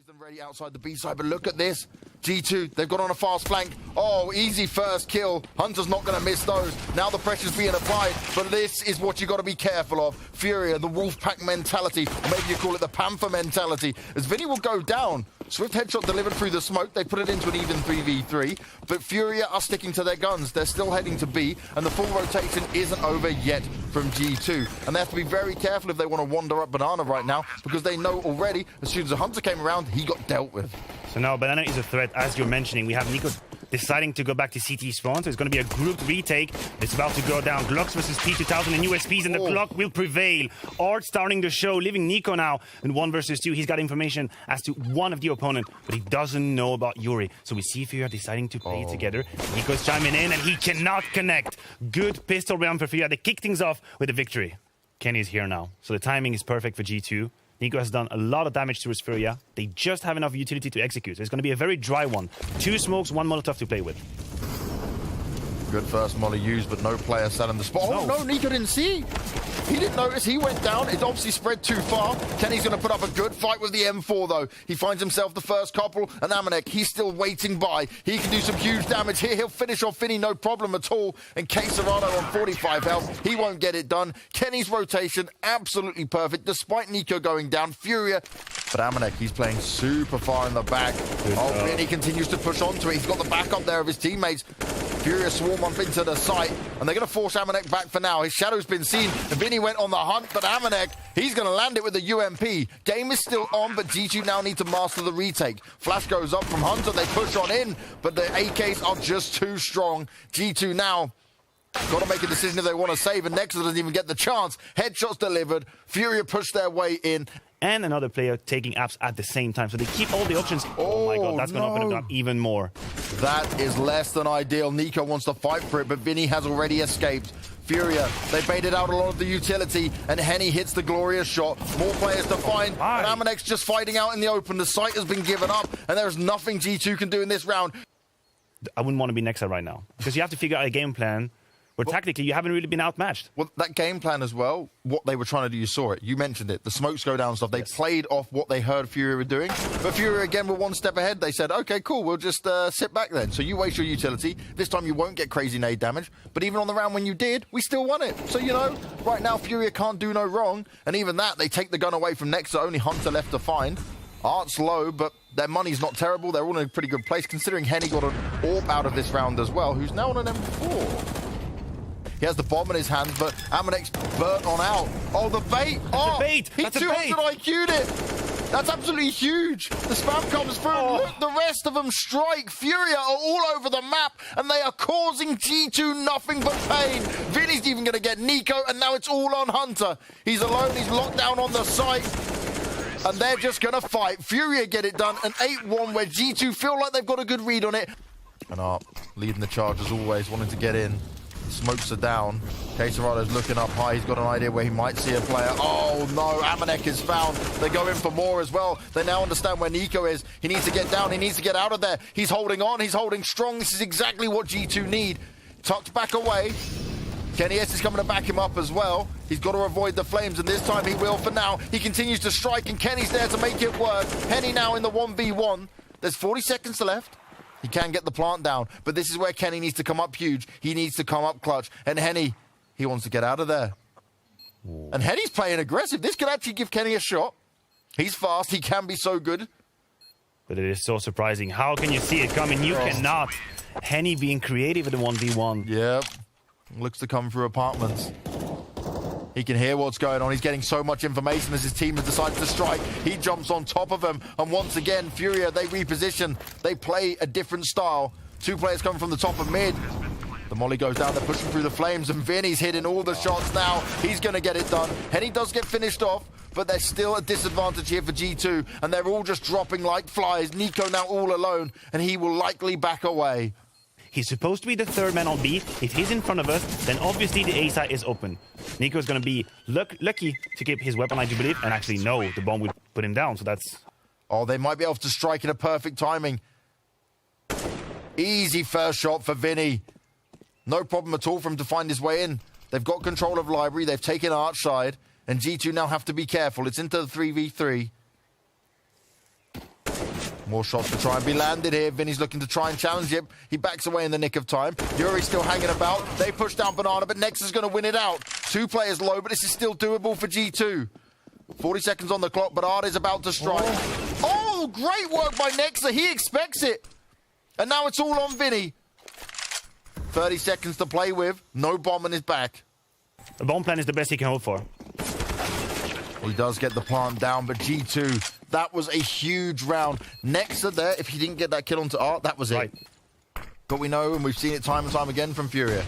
them ready outside the B side, but look at this. G2, they've got on a fast flank. Oh, easy first kill. Hunter's not going to miss those. Now the pressure's being applied, but this is what you got to be careful of. FURIA, the wolf pack mentality, or maybe you call it the panther mentality, as Vinny will go down. Swift headshot delivered through the smoke. They put it into an even 3v3, but FURIA are sticking to their guns. They're still heading to B, and the full rotation isn't over yet from G2. And they have to be very careful if they want to wander up Banana right now, because they know already, as soon as the Hunter came around, he got dealt with. So now Banana is a threat, as you're mentioning. We have niko deciding to go back to CT spawn, so it's going to be a grouped retake. It's about to go down. Glocks versus P2000 and USPs, and the clock will prevail. Art starting the show, leaving niko now in 1 versus 2. He's got information as to one of the opponent, but he doesn't know about Yuri. So we see FURIA deciding to play together. niko's chiming in, and he cannot connect. Good pistol round for FURIA. They kick things off with a victory. Kenny's here now, so the timing is perfect for G2. niko has done a lot of damage towards FURIA. They just have enough utility to execute. So it's going to be a very dry one. 2 smokes, 1 Molotov to play with. Good first molly used, but no player sat in the spot. Oh, no, niko didn't see. He didn't notice. He went down. It obviously spread too far. Kenny's going to put up a good fight with the M4, though. He finds himself the first couple, and Amanek, he's still waiting by. He can do some huge damage here. He'll finish off Finny, no problem at all. And kxgo on 45 health. He won't get it done. Kenny's rotation, absolutely perfect, despite niko going down. FURIA, but Amanek, he's playing super far in the back. Vinny continues to push onto it. He's got the backup there of his teammates. FURIA swarm up into the site, and they're going to force Amanek back for now. His shadow's been seen, and Vinny went on the hunt, but Amanek, he's going to land it with the UMP. Game is still on, but G2 now need to master the retake. Flash goes up from Hunter, they push on in, but the AKs are just too strong. G2 now got to make a decision if they want to save, and Nexus doesn't even get the chance. Headshots delivered, FURIA push their way in. And another player taking apps at the same time. So they keep all the options. Oh my god, that's going to open it up even more. That is less than ideal. niko wants to fight for it, but Vinny has already escaped. FURIA, they baited out a lot of the utility, and Henny hits the glorious shot. More players to find, and Amanek's just fighting out in the open. The site has been given up, and there's nothing G2 can do in this round. I wouldn't want to be Nexa right now, because you have to figure out a game plan. Well, tactically, you haven't really been outmatched. Well, that game plan as well, what they were trying to do, you saw it. You mentioned it. The smokes go down stuff. They played off what they heard FURIA were doing. But FURIA, again, were one step ahead. They said, OK, cool, we'll just sit back then. So you waste your utility. This time you won't get crazy nade damage. But even on the round when you did, we still won it. So, you know, right now, FURIA can't do no wrong. And even that, they take the gun away from Nexa. Only Hunter left to find. Art's low, but their money's not terrible. They're all in a pretty good place, considering Henny got an AWP out of this round as well, who's now on an M4. He has the bomb in his hands, but Amanek's burnt on out. Oh, the bait! That's a bait! He 200 IQ'd it! That's absolutely huge! The spam comes through, look, the rest of them strike! FURIA are all over the map, and they are causing G2 nothing but pain! Vinny's even gonna get niko, and now it's all on Hunter. He's alone, he's locked down on the site, and they're just gonna fight. FURIA get it done, an 8-1 where G2 feel like they've got a good read on it. And Art leading the charge as always, wanting to get in. Smokes are down. kxgo's looking up high. He's got an idea where he might see a player. Oh no, Amanek is found. They go in for more as well. They now understand where niko is. He needs to get down. He needs to get out of there. He's holding on. He's holding strong. This is exactly what G2 need. Tucked back away. Kenny S is coming to back him up as well. He's got to avoid the flames, and this time he will for now. He continues to strike, and Kenny's there to make it work. Henny now in the 1v1. There's 40 seconds left. He can get the plant down, but this is where Kenny needs to come up huge. He needs to come up clutch. And Henny, he wants to get out of there. Ooh. And Henny's playing aggressive. This could actually give Kenny a shot. He's fast. He can be so good. But it is so surprising. How can you see it coming? You cannot. Henny being creative in the 1v1. Yep. Looks to come through apartments. He can hear what's going on. He's getting so much information as his team has decided to strike. He jumps on top of him. And once again, FURIA, they reposition. They play a different style. 2 players coming from the top of mid. The molly goes down. They're pushing through the flames. And Vinny's hitting all the shots now. He's going to get it done. Henny does get finished off. But there's still a disadvantage here for G2. And they're all just dropping like flies. niko now all alone. And he will likely back away. He's supposed to be the 3rd man on B. If he's in front of us, then obviously the A side is open. niko's going to be lucky to keep his weapon, I do believe. And actually, no, the bomb will put him down. So that's... Oh, they might be able to strike in a perfect timing. Easy first shot for Vinny. No problem at all for him to find his way in. They've got control of library. They've taken Arch side. And G2 now have to be careful. It's into the 3v3. More shots to try and be landed here. Vinny's looking to try and challenge him. He backs away in the nick of time. Yuri's still hanging about. They push down Banana, but Nexa's going to win it out. 2 players low, but this is still doable for G2. 40 seconds on the clock, but Ard is about to strike. Oh, great work by Nexa. He expects it. And now it's all on Vinny. 30 seconds to play with. No bomb in his back. The bomb plan is the best he can hope for. He does get the plant down, but G2, that was a huge round. Nexa there, if he didn't get that kill onto Art, that was it. But we know, and we've seen it time and time again from FURIA,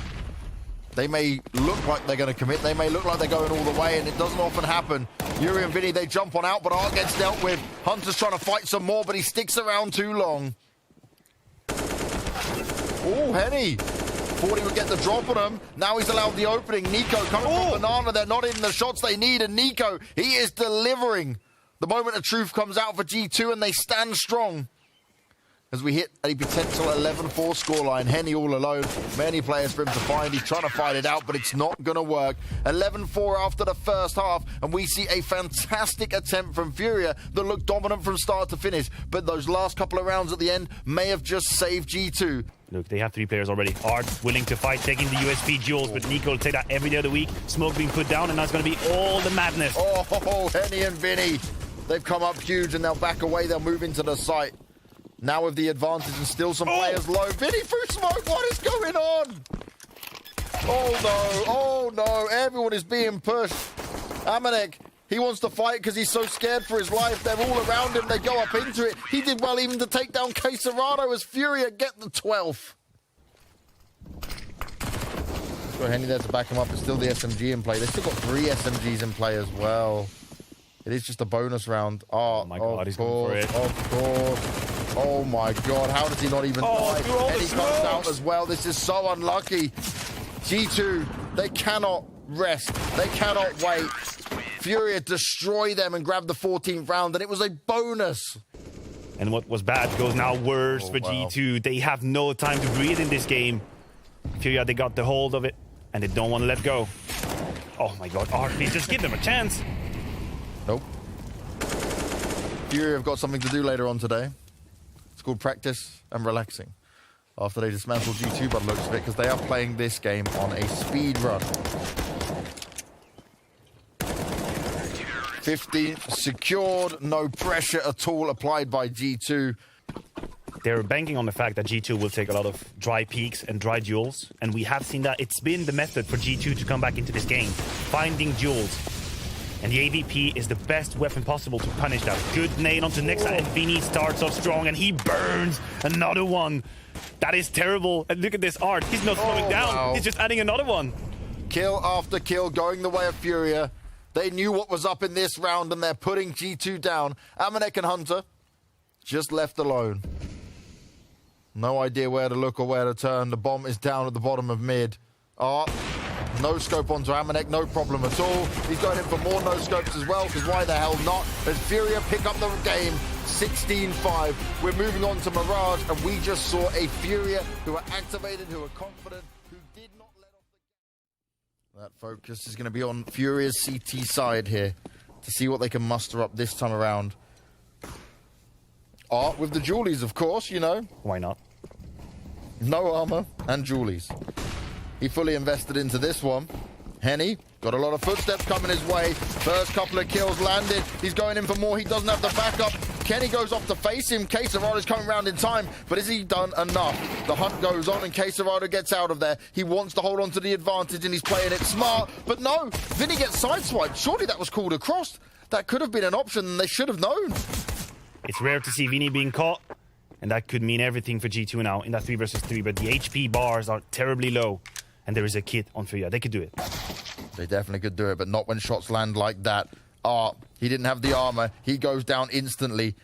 they may look like they're going to commit. They may look like they're going all the way, and it doesn't often happen. Yuri and Vinny, they jump on out, but Art gets dealt with. Hunter's trying to fight some more, but he sticks around too long. Oh, Henny. Thought he would get the drop on him. Now he's allowed the opening. niko coming from Banana. They're not in the shots they need, and niko, he is delivering. The moment of truth comes out for G2, and they stand strong. As we hit a potential 11-4 scoreline. Henny all alone. Many players for him to find. He's trying to fight it out, but it's not going to work. 11-4 after the first half, and we see a fantastic attempt from FURIA that looked dominant from start to finish. But those last couple of rounds at the end may have just saved G2. Look, they have 3 players already. Art willing to fight, taking the USP duels, but niko will take that every day of the week. Smoke being put down, and now it's going to be all the madness. Oh, Henny and Vinny. They've come up huge, and they'll back away. They'll move into the site. Now with the advantage and still some players low. Vinny through smoke, what is going on? Oh no, everyone is being pushed. Amanek, he wants to fight because he's so scared for his life. They're all around him, they go up into it. He did well even to take down kxgo as FURIA get the 12th. Got Henny there to back him up, it's still the SMG in play. They've still got 3 SMGs in play as well. It is just a bonus round. Oh my God, he's going for it. Of course. Oh my God, how does he not even die? And he comes out as well. This is so unlucky. G2, they cannot rest. They cannot wait. FURIA destroy them and grab the 14th round, and it was a bonus. And what was bad goes now worse for G2. They have no time to breathe in this game. FURIA, they got the hold of it, and they don't want to let go. Oh my God, please just give them a chance. Nope. FURIA have got something to do later on today. It's called practice and relaxing. After they dismantle G2 by the looks of it, because they are playing this game on a speed run. 50 secured, no pressure at all applied by G2. They're banking on the fact that G2 will take a lot of dry peaks and dry duels, and we have seen that it's been the method for G2 to come back into this game, finding duels. And the AVP is the best weapon possible to punish that. Good nade onto Nexa, and Vinny starts off strong, and he burns another one. That is terrible. And look at this Art. He's not slowing down. Wow. He's just adding another one. Kill after kill going the way of FURIA. They knew what was up in this round, and they're putting G2 down. Amanek and Hunter just left alone. No idea where to look or where to turn. The bomb is down at the bottom of mid. No scope onto Amanek, no problem at all. He's going in for more no scopes as well, because why the hell not? As FURIA pick up the game, 16-5. We're moving on to Mirage, and we just saw a FURIA who are activated, who are confident, who did not let off the game. That focus is going to be on FURIA's CT side here to see what they can muster up this time around. Art with the Julies, of course, you know. Why not? No armor and Julies. He fully invested into this one. Henny got a lot of footsteps coming his way. First couple of kills landed. He's going in for more. He doesn't have the backup. Kenny goes off to face him. kxgo is coming around in time, but has he done enough? The hunt goes on, and kxgo gets out of there. He wants to hold on to the advantage, and he's playing it smart. But no, Vinny gets sideswiped. Surely that was called across. That could have been an option, and they should have known. It's rare to see Vinny being caught, and that could mean everything for G2 now in that 3 versus 3, but the HP bars are terribly low. And there is a kit on FURIA. They could do it. They definitely could do it, but not when shots land like that. He didn't have the armor. He goes down instantly.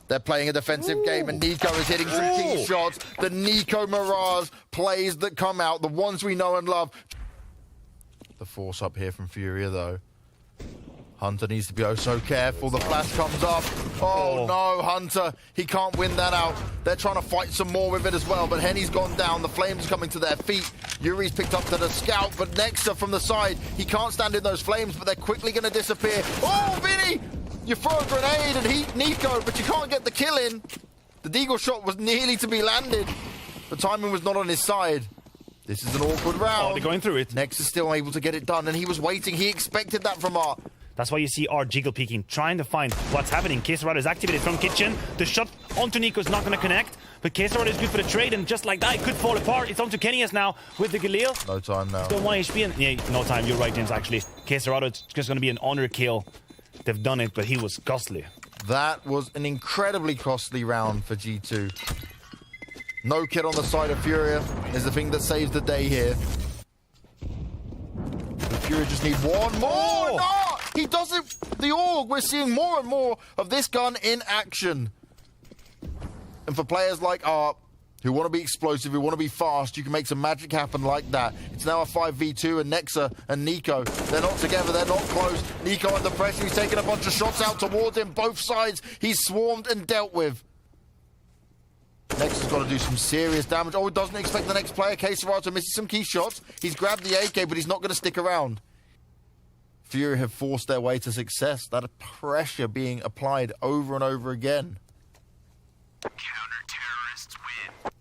They're playing a defensive game, and niko is hitting some key shots. The niko Mirage plays that come out, the ones we know and love. The force up here from FURIA, though. Hunter needs to be oh so careful. The flash comes up. Oh no, Hunter. He can't win that out. They're trying to fight some more with it as well, but Henny's gone down. The flames coming to their feet. Yuri's picked up to the scout, but Nexa from the side. He can't stand in those flames, but they're quickly going to disappear. Oh, Vinny! You throw a grenade and heat niko, but you can't get the kill in. The deagle shot was nearly to be landed. The timing was not on his side. This is an awkward round. Oh, they're going through it. Nex is still able to get it done, and he was waiting. He expected that from Art. That's why you see Art jiggle peeking, trying to find what's happening. kxgo is activated from kitchen. The shot onto niko is not going to connect, but kxgo is good for the trade, and just like that, it could fall apart. It's onto Kenny's now with the Galil. No time now. Still 1 HP, and yeah, no time. You're right, James, actually. kxgo, it's just going to be an honor kill. They've done it, but he was costly. That was an incredibly costly round for G2. No kill on the side of FURIA is the thing that saves the day here. The FURIA just need one more. Oh! No! He does it. The AUG, we're seeing more and more of this gun in action. And for players like Art, who want to be explosive, who want to be fast, you can make some magic happen like that. It's now a 5v2, and Nexa and niko, they're not together, they're not close. niko under pressure, he's taking a bunch of shots out towards him. Both sides, he's swarmed and dealt with. Nex has got to do some serious damage. Oh, he doesn't expect the next player. kxgo missing some key shots. He's grabbed the AK, but he's not going to stick around. FURIA have forced their way to success. That pressure being applied over and over again. Counter-terrorists win.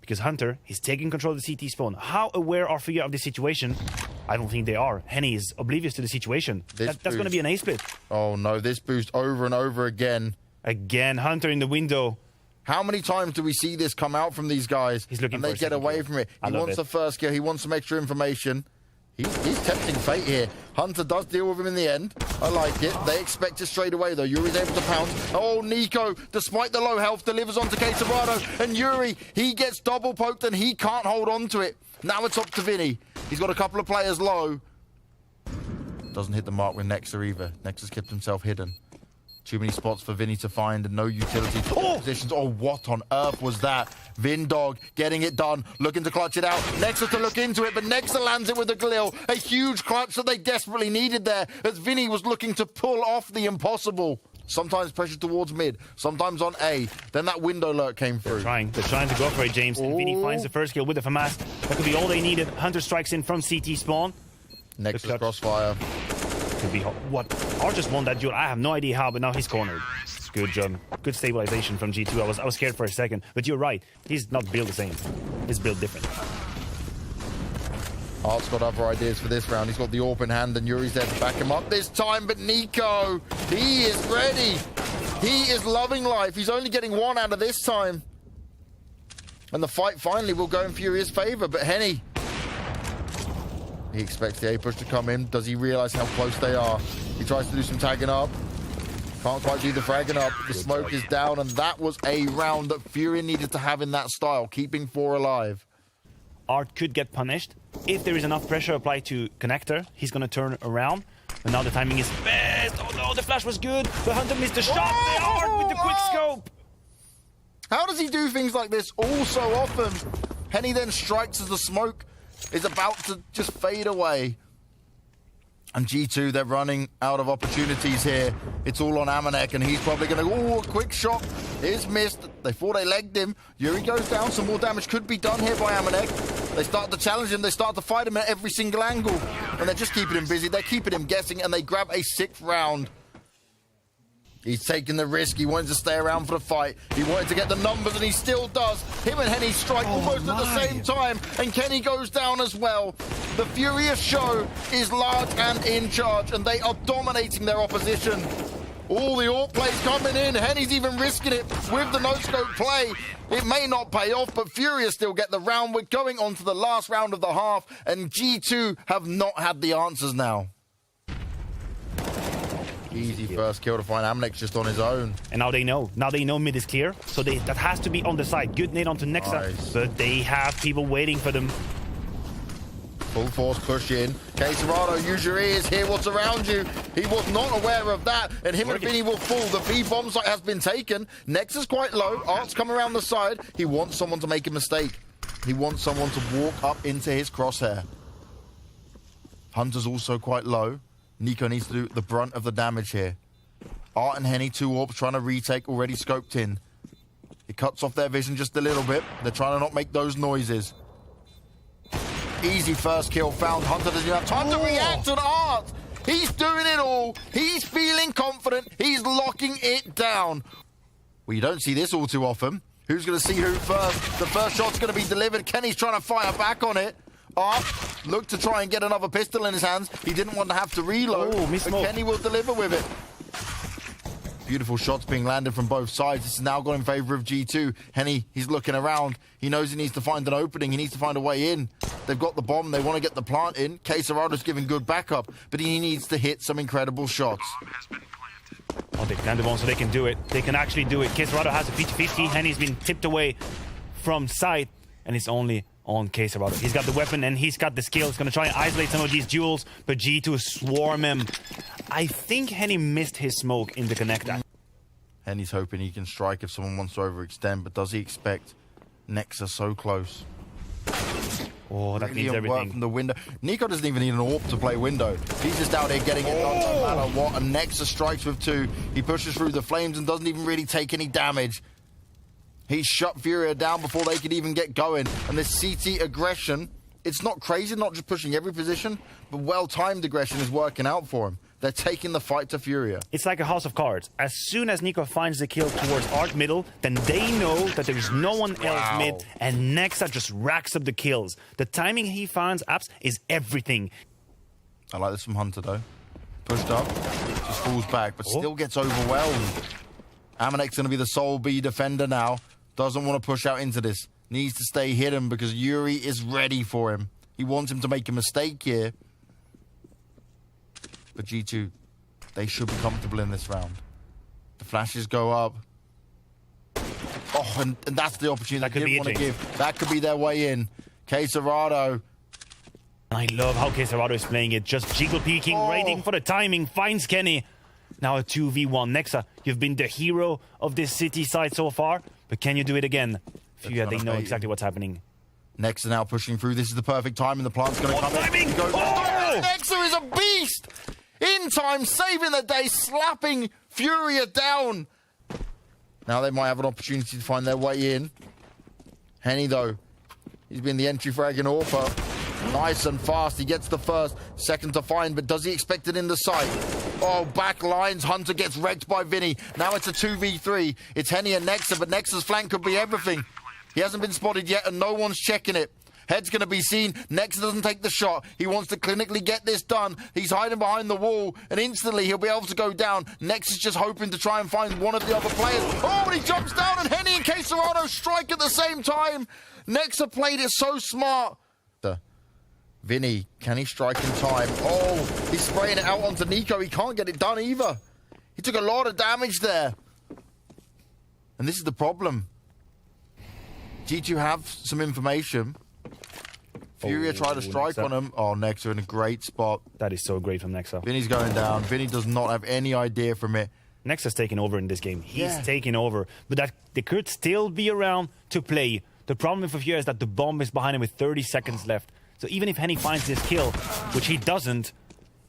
Because Hunter, he's taking control of the CT spawn. How aware are FURIA of the situation? I don't think they are. Henny is oblivious to the situation. That's going to be an A-split. Oh, no. This boost over and over again. Again, Hunter in the window. How many times do we see this come out from these guys? He's looking and for they a get second away kill. from it. I He love wants it. the first kill. He wants some extra information. He's tempting fate here. Hunter does deal with him in the end. I like it. They expect it straight away, though. Yuri's able to pounce. Oh, niko, despite the low health, delivers onto kxgo. And Yuri, he gets double poked and he can't hold on to it. Now it's up to Vinny. He's got a couple of players low. Doesn't hit the mark with Nexa either. Nexa's kept himself hidden. Too many spots for Vinny to find and no utility positions. Oh, what on earth was that? Vindog getting it done, looking to clutch it out. Nexa to look into it, but Nexa lands it with a Galil. A huge clutch that they desperately needed there as Vinny was looking to pull off the impossible. Sometimes pressure towards mid, sometimes on A. Then that window lurk came through. They're trying to go for it, James. And Vinny finds the first kill with the FAMAS. That could be all they needed. Hunter strikes in from CT spawn. Nexa's crossfire. Could be hot. What? Art just won that duel. I have no idea how, but now he's cornered. Good job. Good stabilization from G2. I was scared for a second, but you're right. He's not built the same. He's built different. Art's got other ideas for this round. He's got the AWP in hand, and Yuri's there to back him up this time. But niko, he is ready. He is loving life. He's only getting one out of this time. And the fight finally will go in FURIA's favor. But Henny, he expects the A push to come in. Does he realize how close they are? He tries to do some tagging up. Can't quite do the fragging up. The smoke is down, and that was a round that FURIA needed to have in that style, keeping 4 alive. Art could get punished. If there is enough pressure applied to connector, he's going to turn around. And now the timing is best. Oh no, the flash was good. The Hunter missed the shot. The Art with the quick scope. How does he do things like this all so often? Henny then strikes as the smoke is about to just fade away. And G2, they're running out of opportunities here. It's all on Amanek, and he's probably going to... Oh, a quick shot is missed. They thought they legged him. Yuri goes down. Some more damage could be done here by Amanek. They start to challenge him. They start to fight him at every single angle. And they're just keeping him busy. They're keeping him guessing, and they grab a 6th round. He's taking the risk. He wanted to stay around for the fight. He wanted to get the numbers, and he still does. Him and Henny strike almost at the same time, and Kenny goes down as well. The FURIA show is large and in charge, and they are dominating their opposition. All the AWP plays coming in. Henny's even risking it with the no-scope play. It may not pay off, but FURIA still get the round. We're going on to the last round of the half, and G2 have not had the answers now. Easy first kill to find. Amnek's just on his own. And now they know. Now they know mid is clear. So that has to be on the side. Good nade onto Nexa. Nice. But they have people waiting for them. Full force push in. kxgo, use your ears, hear what's around you. He was not aware of that, and him and Vinny will fall. The B bomb site has been taken. Nexa's quite low. Art's come around the side. He wants someone to make a mistake. He wants someone to walk up into his crosshair. Hunter's also quite low. niko needs to do the brunt of the damage here. Art and Henny, 2 AWPs trying to retake, already scoped in. It cuts off their vision just a little bit. They're trying to not make those noises. Easy first kill found. Hunter doesn't have time to react on Art. He's doing it all. He's feeling confident. He's locking it down. Well, you don't see this all too often. Who's going to see who first? The first shot's going to be delivered. Kenny's trying to fire back on it. Look to try and get another pistol in his hands. He didn't want to have to reload, but Kenny will deliver with it. Beautiful shots being landed from both sides. This is now gone in favor of G2. Henny, he's looking around. He knows he needs to find an opening. He needs to find a way in. They've got the bomb. They want to get the plant in. kxerado's giving good backup, but he needs to hit some incredible shots. Oh, they planted one so they can do it. They can actually do it. kxerado has a 50-50. Henny's been tipped away from sight, and it's only on kxerado. He's got the weapon and he's got the skill. He's going to try and isolate some of these duels, but G2 swarm him. I think Henny missed his smoke in the connector. Henny's hoping he can strike if someone wants to overextend, but does he expect Nexa so close? Oh, that means everything. From the window. niko doesn't even need an AWP to play window. He's just out there getting it done no matter what. And Nexa strikes with 2. He pushes through the flames and doesn't even really take any damage. He shut FURIA down before they could even get going. And this CT aggression, it's not crazy, not just pushing every position, but well-timed aggression is working out for him. They're taking the fight to FURIA. It's like a house of cards. As soon as niko finds the kill towards Arc middle, then they know that there is no one else mid, and Nexa just racks up the kills. The timing he finds apps is everything. I like this from Hunter, though. Pushed up, just falls back, but still gets overwhelmed. Amanek's going to be the sole B defender now. Doesn't want to push out into this. Needs to stay hidden because Yuri is ready for him. He wants him to make a mistake here. But G2, they should be comfortable in this round. The flashes go up. Oh, and that's the opportunity they didn't want to give. That could be their way in. kxerado. I love how kxerado is playing it. Just jiggle peeking, waiting for the timing. Finds Kenny. Now a 2v1. Nexa, you've been the hero of this city side so far, but can you do it again? FURIA, they know exactly what's happening. Nexa now pushing through. This is the perfect time, and the plant's going to come in. Nexa is a beast! In time, saving the day, slapping FURIA down. Now they might have an opportunity to find their way in. Henny, though, he's been the entry frag in AWP. Nice and fast. He gets the first, second to find, but does he expect it in the sight? Oh, back lines. Hunter gets wrecked by Vinny. Now it's a 2v3. It's Henny and Nexa, but Nexa's flank could be everything. He hasn't been spotted yet, and no one's checking it. Head's going to be seen. Nexa doesn't take the shot. He wants to clinically get this done. He's hiding behind the wall, and instantly he'll be able to go down. Nexa's just hoping to try and find one of the other players. Oh, and he jumps down, and Henny and kxerado strike at the same time. Nexa played it so smart. Vinny, can he strike in time? Oh, he's spraying it out onto niko. He can't get it done either. He took a lot of damage there. And this is the problem. G2 have some information. FURIA tried to strike on him. Oh, Nexa in a great spot. That is so great from Nexa. Vinny's going down. Vinny does not have any idea from it. Nexa's taking over in this game. He's taking over. But that they could still be around to play. The problem with FURIA is that the bomb is behind him with 30 seconds left. So even if Henny finds this kill, which he doesn't,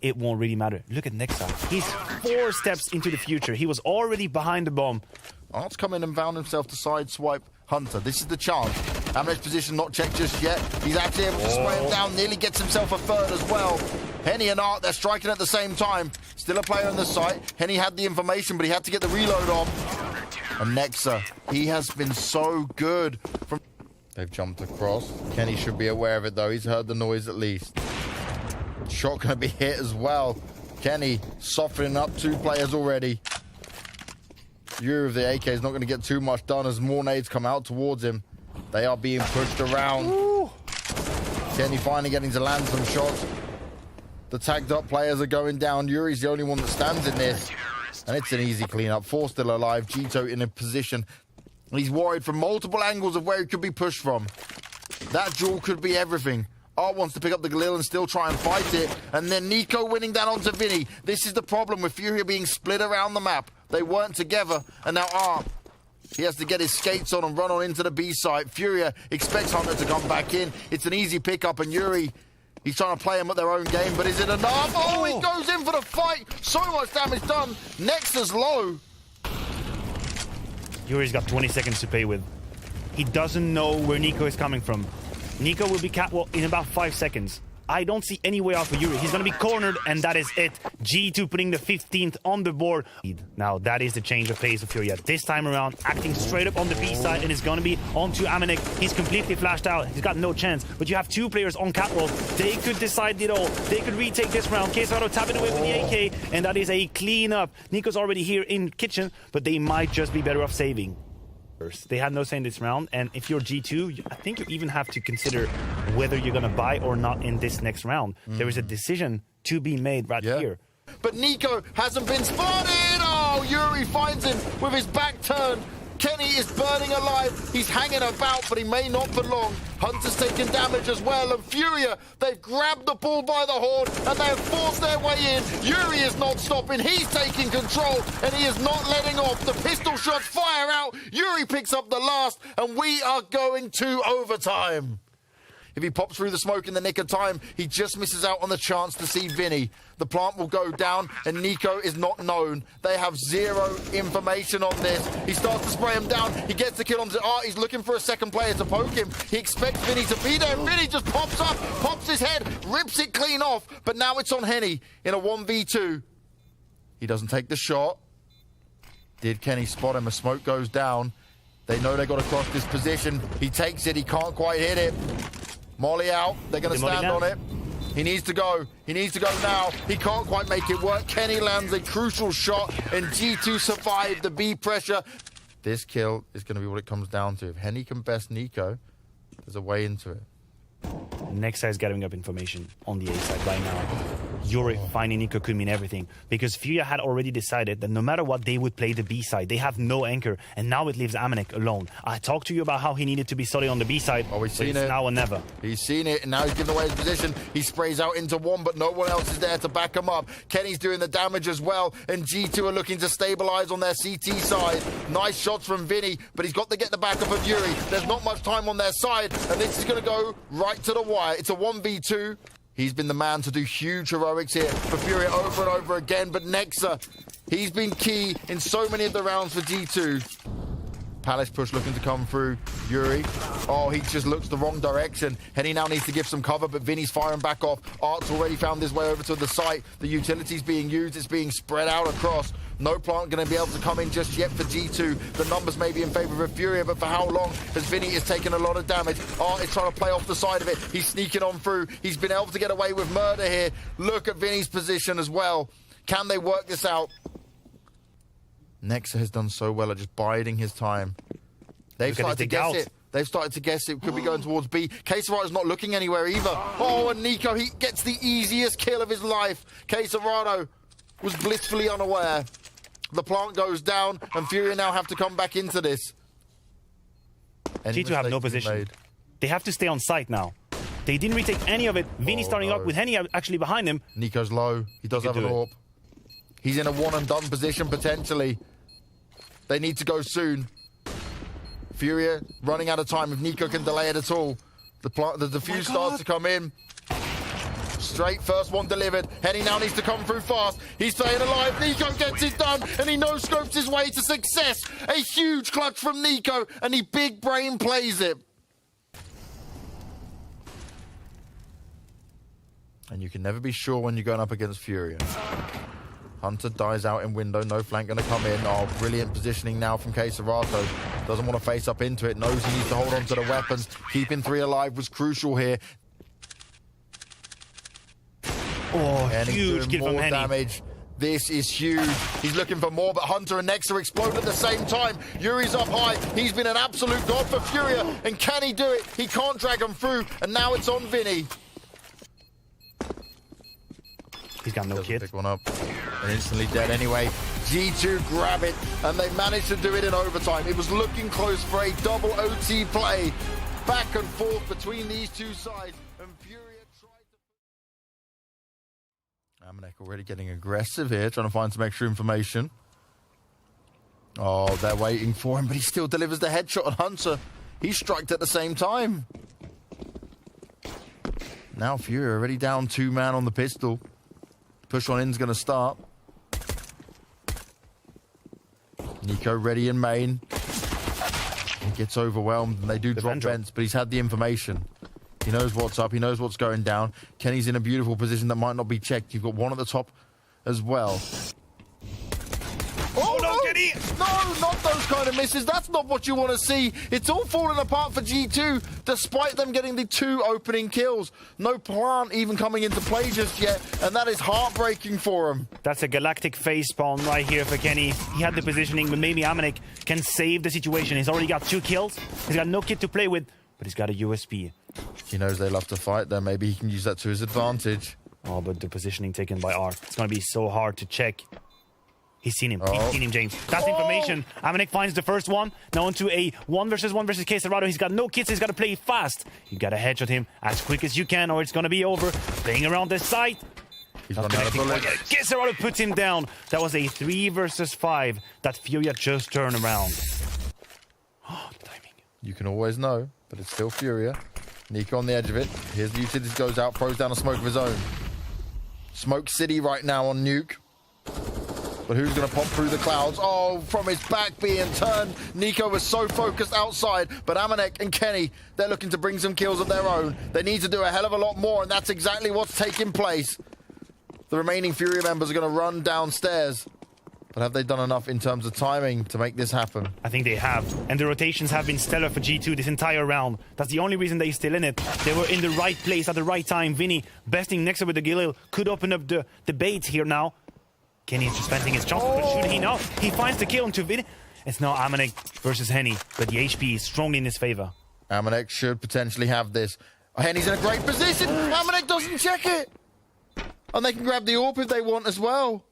it won't really matter. Look at Nexa. He's 4 steps into the future. He was already behind the bomb. Art's come in and found himself to sideswipe Hunter. This is the chance. Amanek's position not checked just yet. He's actually able to spray him down. Nearly gets himself a third as well. Henny and Art, they're striking at the same time. Still a player on the site. Henny had the information, but he had to get the reload on. And Nexa, he has been so good. They've jumped across. Kenny should be aware of it, though. He's heard the noise at least. Shot going to be hit as well. Kenny softening up 2 players already. Yuri of the AK is not going to get too much done as more nades come out towards him. They are being pushed around. Ooh. Kenny finally getting to land some shots. The tagged up players are going down. Yuri's the only one that stands in this. And it's an easy cleanup. 4 still alive. G2 in a position. He's worried from multiple angles of where he could be pushed from. That duel could be everything. Art wants to pick up the Galil and still try and fight it. And then niko winning down onto Vinny. This is the problem with FURIA being split around the map. They weren't together. And now Art, he has to get his skates on and run on into the B site. FURIA expects Hunter to come back in. It's an easy pickup. And Yuri, he's trying to play them at their own game. But is it enough? Oh, he goes in for the fight. So much damage done. Nexa's low. Yuri's got 20 seconds to pay with. He doesn't know where niko is coming from. Niko will be in about 5 seconds. I don't see any way out for Yuri. He's going to be cornered, and that is it. G2 putting the 15th on the board. Now, that is the change of pace of FURIA. This time around, acting straight up on the B side, and it's going to be onto Amanek. He's completely flashed out. He's got no chance. But you have two players on catwalk. They could decide it all. They could retake this round. kxgo tapping away with the AK, and that is a clean up. niko's already here in kitchen, but they might just be better off saving. They had no say in this round, and if you're G2, I think you even have to consider whether you're going to buy or not in this next round. There is a decision to be made right here. But niko hasn't been spotted! Oh, Yuri finds him with his back turned. Kenny is burning alive. He's hanging about, but he may not for long. Hunter's taking damage as well, and FURIA, they've grabbed the bull by the horn, and they have forced their way in. Yuri is not stopping. He's taking control, and he is not letting off. The pistol shots fire out. Yuri picks up the last, and we are going to overtime. If he pops through the smoke in the nick of time, he just misses out on the chance to see Vinny. The plant will go down, and niko is not known. They have zero information on this. He starts to spray him down. He gets the kill on Art. He's looking for a second player to poke him. He expects Vinny to be there, and Vinny just pops up, pops his head, rips it clean off. But now it's on Henny in a 1v2. He doesn't take the shot. Did Kenny spot him? A smoke goes down. They know they got to cross this position. He takes it. He can't quite hit it. Molly out. They're going to stand on it. He needs to go. He needs to go now. He can't quite make it work. Kenny lands a crucial shot, and G2 survive the B pressure. This kill is going to be what it comes down to. If Henny can best niko, there's a way into it. Nexa is gathering up information on the A side right now. Yuri finding niko could mean everything, because FURIA had already decided that no matter what, they would play the B side. They have no anchor, and now it leaves Amanek alone. I talked to you about how he needed to be solid on the B side. Oh, we've seen it. Now or never. He's seen it, and now he's giving away his position. He sprays out into one, but no one else is there to back him up. Kenny's doing the damage as well, and G2 are looking to stabilize on their CT side. Nice shots from Vinny, but he's got to get the backup of Yuri. There's not much time on their side, and this is going to go right to the wire. It's a 1v2. He's been the man to do huge heroics here for FURIA over and over again, but Nexa, he's been key in so many of the rounds for G2. Palace push looking to come through. Yuri, oh, he just looks the wrong direction. Henny now needs to give some cover, but Vinny's firing back off. Art's already found his way over to the site. The utility's being used. It's being spread out across. No plant going to be able to come in just yet for G2. The numbers may be in favor of FURIA, but for how long? As Vinny is taking a lot of damage. Art is trying to play off the side of it. He's sneaking on through. He's been able to get away with murder here. Look at Vinny's position as well. Can they work this out? Nexa has done so well at just biding his time. They've started to guess it. They've started to guess it. Could be going towards B. kxgo is not looking anywhere either. Oh, and niko, he gets the easiest kill of his life. kxgo was blissfully unaware. The plant goes down, and FURIA now have to come back into this. G2 have no position. They have to stay on site now. They didn't retake any of it. Vinny starting up with Henny actually behind him. niko's low. He does have an AWP. He's in a one-and-done position, potentially. They need to go soon. FURIA running out of time. If niko can delay it at all. The defuse starts to come in. Straight, first one delivered. Henny now needs to come through fast. He's staying alive. niko gets it done, and he no-scopes his way to success. A huge clutch from niko, and he big brain plays it. And you can never be sure when you're going up against FURIA. Hunter dies out in window, no flank going to come in. Oh, brilliant positioning now from kxgo. Doesn't want to face up into it, knows he needs to hold on to the weapons. Keeping 3 alive was crucial here. Oh, huge kill from Henny. Damage. This is huge. He's looking for more, but Hunter and Nexa explode at the same time. Yuri's up high. He's been an absolute god for FURIA. And can he do it? He can't drag him through. And now it's on Vinny. He's got no kit. Pick one up. And instantly dead anyway. G2 grab it, and they managed to do it in overtime. It was looking close for a double OT play. Back and forth between these two sides. And FURIA tried to... Amanek already getting aggressive here, trying to find some extra information. Oh, they're waiting for him, but he still delivers the headshot on Hunter. He struck at the same time. Now FURIA already down 2-man on the pistol. Push on in's going to start. niko ready in main. He gets overwhelmed, and they do drop vents, but he's had the information. He knows what's up. He knows what's going down. Kenny's in a beautiful position that might not be checked. You've got one at the top as well. Oh, no, Kenny! No, not those kind of misses. That's not what you want to see. It's all falling apart for G2, despite them getting the 2 opening kills. No plant even coming into play just yet, and that is heartbreaking for him. That's a galactic face spawn right here for Kenny. He had the positioning, but maybe Amanek can save the situation. He's already got 2 kills. He's got no kit to play with, but he's got a USP. He knows they love to fight there. Maybe he can use that to his advantage. Oh, but the positioning taken by Arc. It's going to be so hard to check. He's seen him. He's seen him, James. That's information. Amanek finds the first one. Now into a 1 versus kxgo. He's got no kits. He's got to play fast. You got to headshot him as quick as you can, or it's going to be over. Playing around this side. He's run out of bullets. kxgo puts him down. That was a 3 versus 5 that FURIA just turned around. Oh, the timing. You can always know, but it's still FURIA. niko on the edge of it. Here's the utility goes out, throws down a smoke of his own. Smoke City right now on Nuke. But who's going to pop through the clouds? Oh, from his back being turned. niko was so focused outside, but Amanek and Kenny, they're looking to bring some kills of their own. They need to do a hell of a lot more, and that's exactly what's taking place. The remaining FURIA members are going to run downstairs. But have they done enough in terms of timing to make this happen? I think they have. And the rotations have been stellar for G2 this entire round. That's the only reason they're still in it. They were in the right place at the right time. Vinny besting next to with the Galil could open up the debate here now. Kenny's just fancying his chances, but should he not? He finds the kill into Vinny. It's now Amanek versus Henny, but the HP is strongly in his favor. Amanek should potentially have this. Henny's in a great position. Amanek doesn't check it. And they can grab the AWP if they want as well.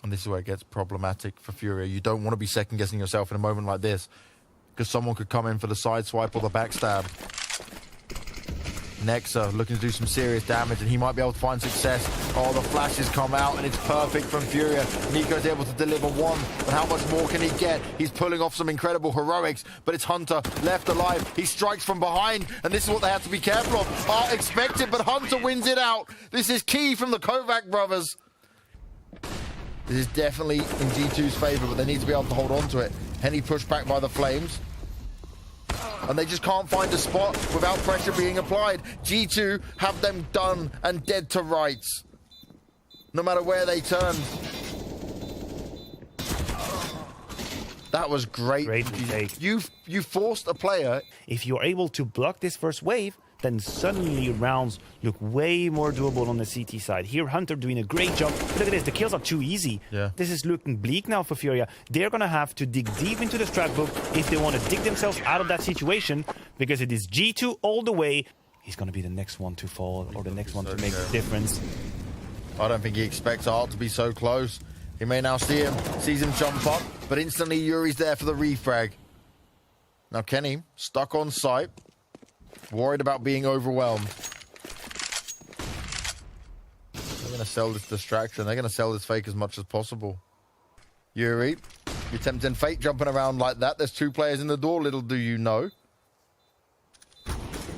And this is where it gets problematic for FURIA. You don't want to be second-guessing yourself in a moment like this, because someone could come in for the side swipe or the backstab. Nexa looking to do some serious damage, and he might be able to find success. Oh, the flashes come out, and it's perfect from FURIA. niko's able to deliver 1, but how much more can he get? He's pulling off some incredible heroics, but it's Hunter left alive. He strikes from behind, and this is what they have to be careful of. Art expected, but Hunter wins it out. This is key from the Kovac brothers. This is definitely in G2's favor, but they need to be able to hold on to it. Henny pushed back by the flames. And they just can't find a spot without pressure being applied. G2 have them done and dead to rights. No matter where they turn. That was great. Great take. You forced a player. If you're able to block this first wave, then suddenly rounds look way more doable on the CT side. Here, Hunter doing a great job. Look at this, the kills are too easy. Yeah. This is looking bleak now for FURIA. They're going to have to dig deep into the strat book if they want to dig themselves out of that situation, because it is G2 all the way. He's going to be the next one to fall, or the next one to make the difference. I don't think he expects Art to be so close. He may now sees him jump up, but instantly Yuri's there for the refrag. Now Kenny, stuck on site. Worried about being overwhelmed. They're going to sell this distraction. They're going to sell this fake as much as possible. Yuri, you're tempting fate jumping around like that. There's 2 players in the door, little do you know.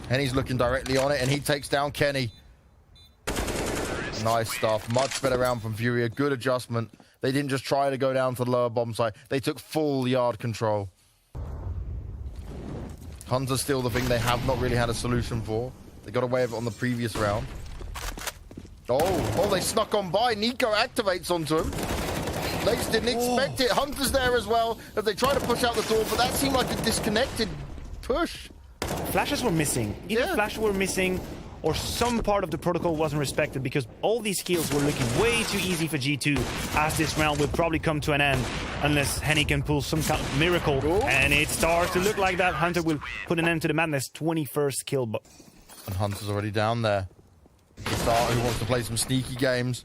And he's looking directly on it, and he takes down Kenny. Nice stuff. Much better round from FURIA. Good adjustment. They didn't just try to go down to the lower bomb site. They took full yard control. Hunter's still the thing they have not really had a solution for. They got away with it on the previous round. Oh, they snuck on by. niko activates onto him. They just didn't expect it. Hunter's there as well as they try to push out the door, but that seemed like a disconnected push. Flashes were missing. Either flashes were missing or some part of the protocol wasn't respected, because all these kills were looking way too easy for G2, as this round will probably come to an end unless Henny can pull some kind of miracle. And it starts to look like that. Hunter will put an end to the madness. 21st kill. And Hunter's already down there. The starter who wants to play some sneaky games.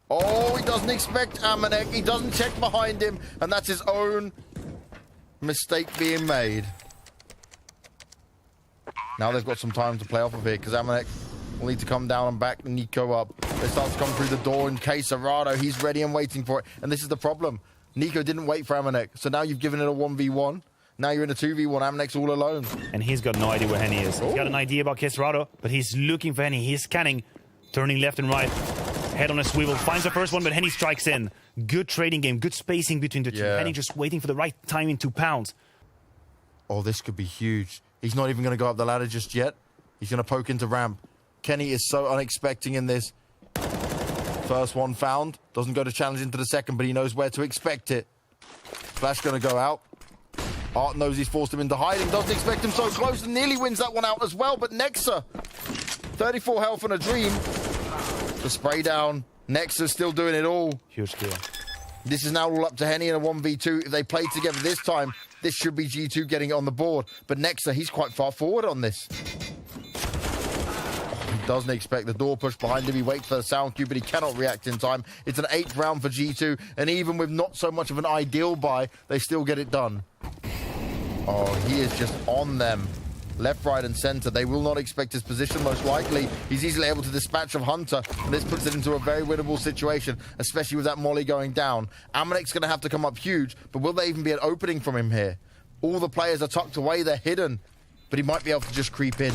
Oh, he doesn't expect Amanek. He doesn't check behind him. And that's his own mistake being made. Now they've got some time to play off of it, because Amanek will need to come down and back niko up. They start to come through the door in kxgo. He's ready and waiting for it. And this is the problem. niko didn't wait for Amanek. So now you've given it a 1v1. Now you're in a 2v1. Amanek's all alone. And he's got no idea where Henny is. He's got an idea about kxgo, but he's looking for Henny. He's scanning, turning left and right. Head on a swivel. Finds the first one, but Henny strikes in. Good trading game. Good spacing between the two. Henny just waiting for the right timing to pounce. Oh, this could be huge. He's not even going to go up the ladder just yet. He's going to poke into ramp. Kenny is so unexpecting in this. First one found. Doesn't go to challenge into the second, but he knows where to expect it. Flash going to go out. Art knows he's forced him into hiding. Doesn't expect him so close and nearly wins that one out as well. But Nexa, 34 health and a dream. The spray down. Nexa's still doing it all. Huge kill. This is now all up to Henny in a 1v2. If they play together this time, this should be G2 getting it on the board. But Nexa, he's quite far forward on this. He doesn't expect the door push behind him. He waits for the sound cue, but he cannot react in time. It's an 8th round for G2. And even with not so much of an ideal buy, they still get it done. Oh, he is just on them. Left, right, and center. They will not expect his position, most likely. He's easily able to dispatch of Hunter, and this puts it into a very winnable situation, especially with that molly going down. Amonek's going to have to come up huge, but will there even be an opening from him here? All the players are tucked away. They're hidden, but he might be able to just creep in.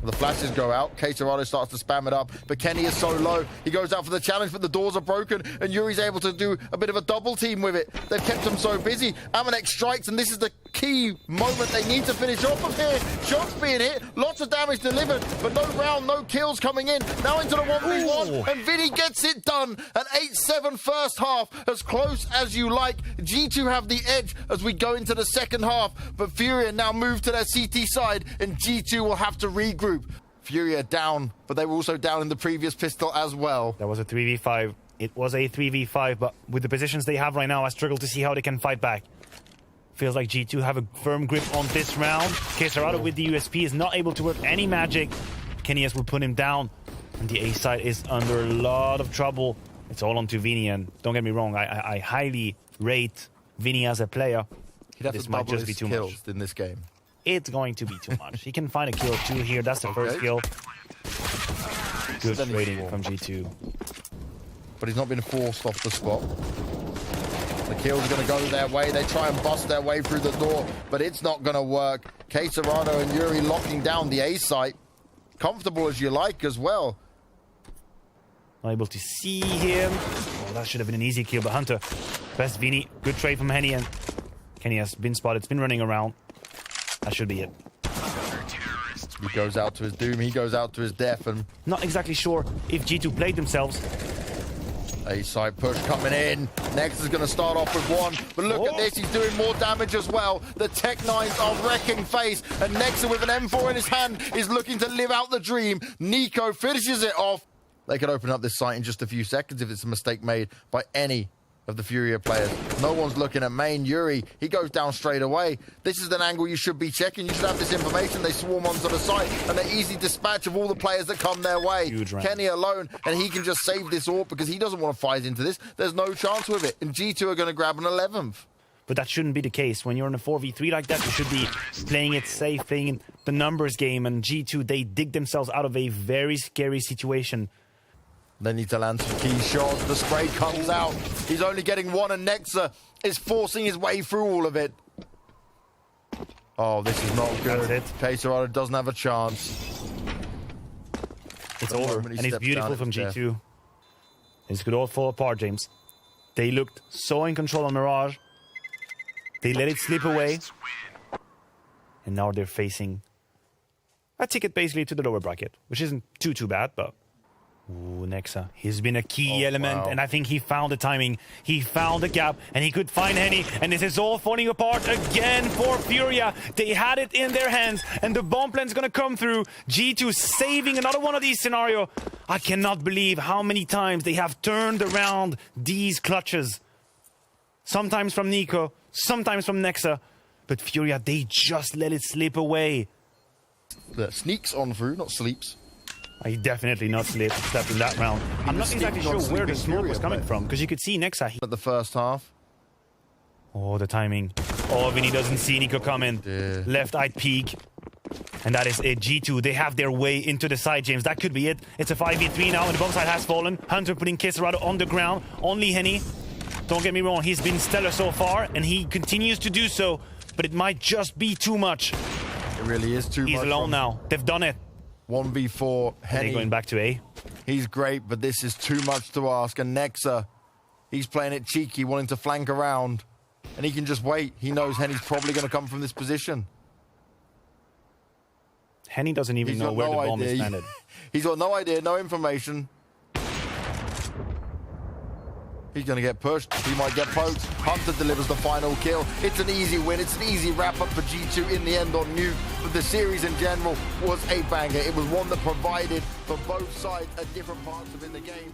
The flashes go out. Caterado starts to spam it up, but Kenny is so low. He goes out for the challenge, but the doors are broken, and Yuri's able to do a bit of a double team with it. They've kept him so busy. Amonek strikes, and this is the key moment they need to finish off of here. Shots being hit, lots of damage delivered, but no round, no kills coming in. Now into the 1v1, and Vinny gets it done. An 8-7 first half, as close as you like. G2 have the edge as we go into the second half, but FURIA now move to their CT side, and G2 will have to regroup. FURIA down, but they were also down in the previous pistol as well. That was a 3v5. It was a 3v5, but with the positions they have right now, I struggle to see how they can fight back. Feels like G2 have a firm grip on this round. Caterado with the USP is not able to work any magic. Kenias will put him down, and the A side is under a lot of trouble. It's all on to Vinny, and don't get me wrong, I highly rate Vinny as a player. He'd have This to might double just be his too kills much. in this game. It's going to be too much. He can find a kill or two here. That's the first kill. Good trading from G2. But he's not been forced off the spot. The kills are going to go their way. They try and bust their way through the door, but it's not going to work. Caterado and Yuri locking down the A site. Comfortable as you like as well. Not able to see him. Oh, that should have been an easy kill, but Hunter. Best Vinny. Good trade from Henny, and Kenny has been spotted. It's been running around. That should be it. He goes out to his doom. He goes out to his death. And not exactly sure if G2 played themselves. A side push coming in. Next is going to start off with one. But look at this. He's doing more damage as well. The Tech 9s are wrecking FaZe. And Nexa with an M4 in his hand is looking to live out the dream. Niko finishes it off. They could open up this site in just a few seconds if it's a mistake made by any of the FURIA players. No one's looking at main. Yuri, he goes down straight away. This is an angle you should be checking. You should have this information. They swarm onto the site, and they easy dispatch of all the players that come their way. Kenny alone, and he can just save this AWP because he doesn't want to fight into this. There's no chance with it, and G2 are going to grab an 11th. But that shouldn't be the case. When you're in a 4v3 like that, you should be playing it safe, playing in the numbers game, and G2, they dig themselves out of a very scary situation. They need to land some key shots. The spray comes out. He's only getting one, and Nexa is forcing his way through all of it. Oh, this is not good. Caterado doesn't have a chance. It's over, and it's beautiful from G2. This could all fall apart, James. They looked so in control on Mirage. They let it slip away. And now they're facing a ticket basically to the lower bracket, which isn't too bad, but... Ooh, Nexa. He's been a key element, and I think he found the timing. He found the gap, and he could find Henny, and this is all falling apart again for FURIA. They had it in their hands, and the bomb plan's gonna come through. G2 saving another one of these scenarios. I cannot believe how many times they have turned around these clutches. Sometimes from Niko, sometimes from Nexa, but FURIA, they just let it slip away. The sneaks on through, not sleeps. I definitely not slept in that round. I'm not exactly sure where the smoke was coming from, because you could see Nexa. At the first half. Oh, the timing. Oh, Vinny doesn't see Niko coming. Yeah. Left-eyed peek. And that is it. G2, they have their way into the side, James. That could be it. It's a 5v3 now, and the bomb side has fallen. Hunter putting Caterado on the ground. Only Henny. Don't get me wrong, he's been stellar so far, and he continues to do so. But it might just be too much. It really is too much. He's alone now. They've done it. 1v4, Henny going back to A. He's great, but this is too much to ask. And Nexa, he's playing it cheeky, wanting to flank around. And he can just wait. He knows Henny's probably going to come from this position. Henny doesn't even He's know got where no the bomb is idea. planted. He's got no idea, no information. He's going to get pushed. He might get poked. Hunter delivers the final kill. It's an easy win. It's an easy wrap-up for G2 in the end on Nuke. But the series in general was a banger. It was one that provided for both sides at different parts of in the game.